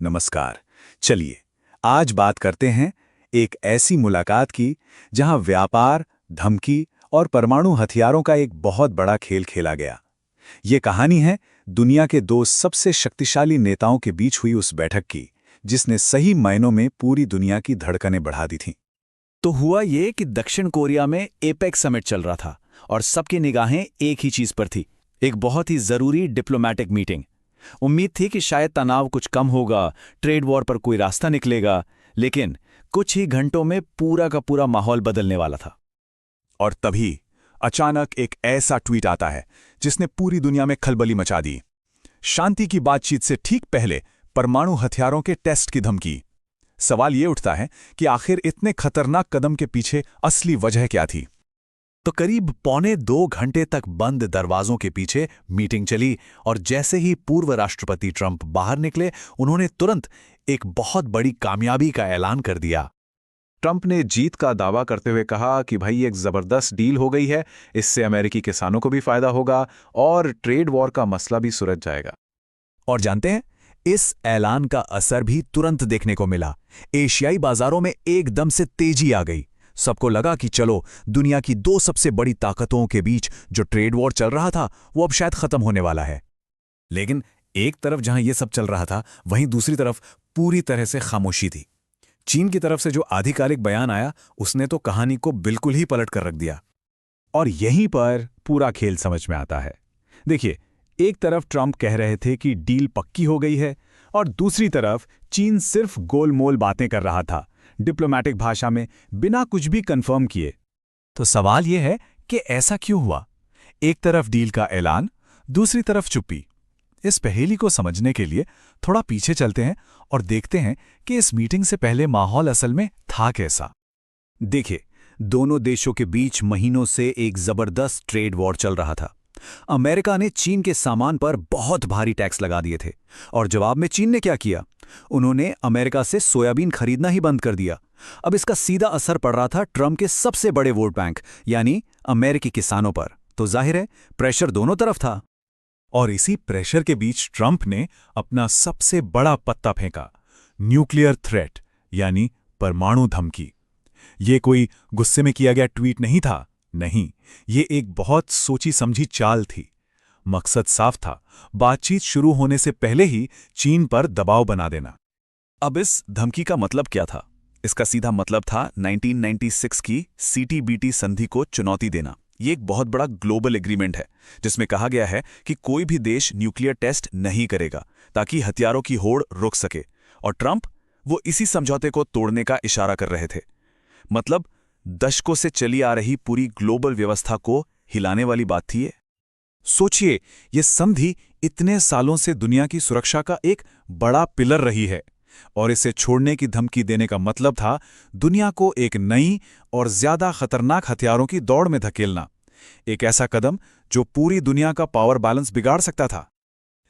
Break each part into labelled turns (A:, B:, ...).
A: नमस्कार। चलिए आज बात करते हैं एक ऐसी मुलाकात की जहां व्यापार, धमकी और परमाणु हथियारों का एक बहुत बड़ा खेल खेला गया। ये कहानी है दुनिया के दो सबसे शक्तिशाली नेताओं के बीच हुई उस बैठक की, जिसने सही मायनों में पूरी दुनिया की धड़कनें बढ़ा दी थीं।
B: तो हुआ ये कि दक्षिण कोरिया में एपेक समिट चल रहा था और सबकी निगाहें एक ही चीज पर थी, एक बहुत ही जरूरी डिप्लोमेटिक मीटिंग। उम्मीद थी कि शायद तनाव कुछ कम होगा, ट्रेड वॉर पर कोई रास्ता निकलेगा, लेकिन कुछ ही घंटों में पूरा का पूरा माहौल बदलने वाला था।
A: और तभी अचानक एक ऐसा ट्वीट आता है जिसने पूरी दुनिया में खलबली मचा दी। शांति की बातचीत से ठीक पहले परमाणु हथियारों के टेस्ट की धमकी। सवाल ये उठता है कि आखिर इतने खतरनाक कदम के पीछे असली वजह क्या थी।
B: तो करीब 1.25 घंटे तक बंद दरवाजों के पीछे मीटिंग चली और जैसे ही पूर्व राष्ट्रपति ट्रंप बाहर निकले, उन्होंने तुरंत एक बहुत बड़ी कामयाबी का ऐलान कर दिया।
A: ट्रंप ने जीत का दावा करते हुए कहा कि भाई एक जबरदस्त डील हो गई है, इससे अमेरिकी किसानों को भी फायदा होगा और ट्रेड वॉर का मसला भी सुलझ जाएगा।
B: और जानते हैं, इस ऐलान का असर भी तुरंत देखने को मिला। एशियाई बाजारों में एकदम से तेजी आ गई। सबको लगा कि चलो, दुनिया की दो सबसे बड़ी ताकतों के बीच जो ट्रेड वॉर चल रहा था वो अब शायद खत्म होने वाला है। लेकिन एक तरफ जहां यह सब चल रहा था, वहीं दूसरी तरफ पूरी तरह से खामोशी थी। चीन की तरफ से जो आधिकारिक बयान आया, उसने तो कहानी को बिल्कुल ही पलट कर रख दिया। और यहीं पर पूरा खेल समझ में आता है। देखिए, एक तरफ ट्रंप कह रहे थे कि डील पक्की हो गई है और दूसरी तरफ चीन सिर्फ गोलमोल बातें कर रहा था, डिप्लोमेटिक भाषा में, बिना कुछ भी कंफर्म किए। तो सवाल यह है कि ऐसा क्यों हुआ? एक तरफ डील का ऐलान, दूसरी तरफ चुप्पी। इस पहेली को समझने के लिए थोड़ा पीछे चलते हैं और देखते हैं कि इस मीटिंग से पहले माहौल असल में था कैसा। देखिए, दोनों देशों के बीच महीनों से एक जबरदस्त ट्रेड वॉर चल रहा था। अमेरिका ने चीन के सामान पर बहुत भारी टैक्स लगा दिए थे और जवाब में चीन ने क्या किया? उन्होंने अमेरिका से सोयाबीन खरीदना ही बंद कर दिया। अब इसका सीधा असर पड़ रहा था ट्रंप के सबसे बड़े वोट बैंक यानी अमेरिकी किसानों पर। तो जाहिर है, प्रेशर दोनों तरफ था।
A: और इसी प्रेशर के बीच ट्रंप ने अपना सबसे बड़ा पत्ता फेंका, न्यूक्लियर थ्रेट यानी परमाणु धमकी। ये कोई गुस्से में किया गया ट्वीट नहीं था, नहीं, ये एक बहुत सोची समझी चाल थी। मकसद साफ था, बातचीत शुरू होने से पहले ही चीन पर दबाव बना देना।
B: अब इस धमकी का मतलब क्या था? इसका सीधा मतलब था 1996 की CTBT संधि को चुनौती देना। ये एक बहुत बड़ा ग्लोबल एग्रीमेंट है जिसमें कहा गया है कि कोई भी देश न्यूक्लियर टेस्ट नहीं करेगा ताकि हथियारों की होड़ रुक सके। और ट्रंप वो इसी समझौते को तोड़ने का इशारा कर रहे थे। मतलब दशकों से चली आ रही पूरी ग्लोबल व्यवस्था को हिलाने वाली बात थी ये।
A: सोचिए, ये संधि इतने सालों से दुनिया की सुरक्षा का एक बड़ा पिलर रही है और इसे छोड़ने की धमकी देने का मतलब था दुनिया को एक नई और ज्यादा खतरनाक हथियारों की दौड़ में धकेलना। एक ऐसा कदम जो पूरी दुनिया का पावर बैलेंस बिगाड़ सकता था।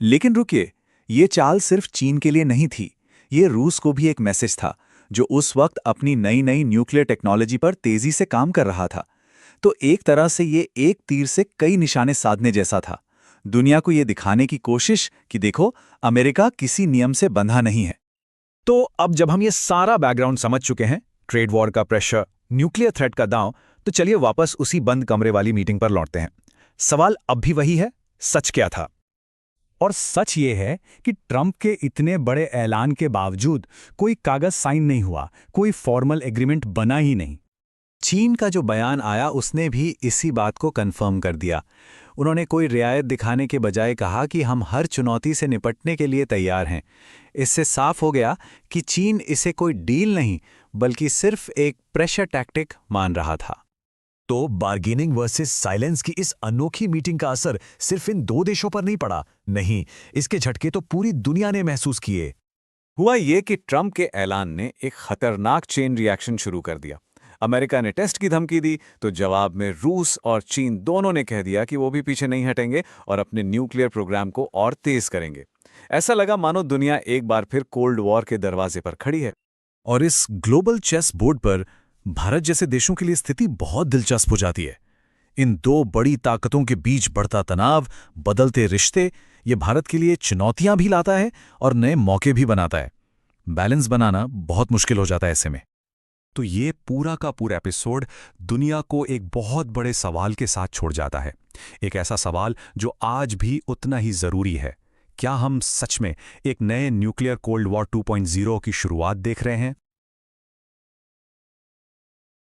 A: लेकिन रुकिए, ये चाल सिर्फ चीन के लिए नहीं थी, ये रूस को भी एक मैसेज था, जो उस वक्त अपनी नई नई न्यूक्लियर टेक्नोलॉजी पर तेजी से काम कर रहा था। तो एक तरह से ये एक तीर से कई निशाने साधने जैसा था। दुनिया को ये दिखाने की कोशिश कि देखो, अमेरिका किसी नियम से बंधा नहीं है।
B: तो अब जब हम ये सारा बैकग्राउंड समझ चुके हैं, ट्रेड वॉर का प्रेशर, न्यूक्लियर थ्रेट का दांव, तो चलिए वापस उसी बंद कमरे वाली मीटिंग पर लौटते हैं। सवाल अब भी वही है, सच क्या था? और सच ये है कि ट्रंप के इतने बड़े ऐलान के बावजूद कोई कागज साइन नहीं हुआ, कोई फॉर्मल एग्रीमेंट बना ही नहीं। चीन का जो बयान आया, उसने भी इसी बात को कंफर्म कर दिया। उन्होंने कोई रियायत दिखाने के बजाय कहा कि हम हर चुनौती से निपटने के लिए तैयार हैं। इससे साफ हो गया कि चीन इसे कोई डील नहीं, बल्कि सिर्फ एक प्रेशर टैक्टिक मान रहा था। तो बार्गेनिंग वर्सेस साइलेंस की इस अनोखी मीटिंग का असर सिर्फ इन दो देशों पर नहीं पड़ा, नहीं, इसके झटके तो पूरी दुनिया ने महसूस किए।
A: हुआ ये कि ट्रंप के ऐलान ने एक खतरनाक चेन रिएक्शन शुरू कर दिया। अमेरिका ने टेस्ट की धमकी दी, तो जवाब में रूस और चीन दोनों ने कह दिया कि वो भी पीछे नहीं हटेंगे और अपने न्यूक्लियर प्रोग्राम को और तेज करेंगे। ऐसा लगा मानो दुनिया एक बार फिर कोल्ड वॉर के दरवाजे पर खड़ी है।
B: और इस ग्लोबल चेस बोर्ड पर भारत जैसे देशों के लिए स्थिति बहुत दिलचस्प हो जाती है। इन दो बड़ी ताकतों के बीच बढ़ता तनाव, बदलते रिश्ते, ये भारत के लिए चुनौतियां भी लाता है और नए मौके भी बनाता है।
A: बैलेंस बनाना बहुत मुश्किल हो जाता है ऐसे में।
B: तो ये पूरा का पूरा एपिसोड दुनिया को एक बहुत बड़े सवाल के साथ छोड़ जाता है। एक ऐसा सवाल जो आज भी उतना ही जरूरी है। क्या हम सच में एक नए न्यूक्लियर कोल्ड वॉर 2.0 की शुरुआत देख रहे हैं?